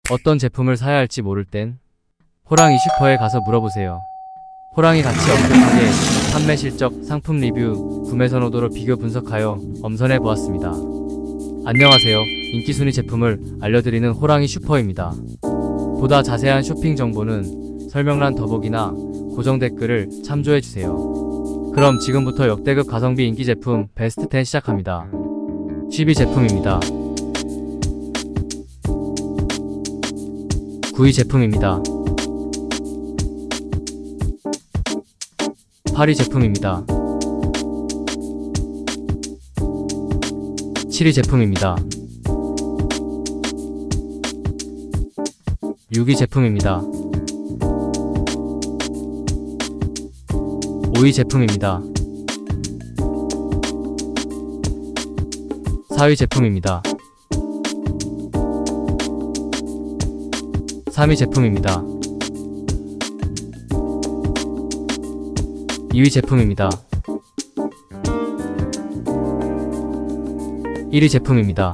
어떤 제품을 사야 할지 모를 땐 호랑이 슈퍼에 가서 물어보세요. 호랑이 가치 엄격하게 판매 실적, 상품 리뷰, 구매 선호도를 비교 분석하여 엄선해 보았습니다. 안녕하세요. 인기 순위 제품을 알려드리는 호랑이 슈퍼입니다. 보다 자세한 쇼핑 정보는 설명란 더보기나 고정 댓글을 참조해주세요. 그럼 지금부터 역대급 가성비 인기 제품 베스트 10 시작합니다. 10위 제품입니다. 9위 제품입니다. 8위 제품입니다. 7위 제품입니다. 6위 제품입니다. 5위 제품입니다. 4위 제품입니다. 3위 제품입니다. 2위 제품입니다. 1위 제품입니다.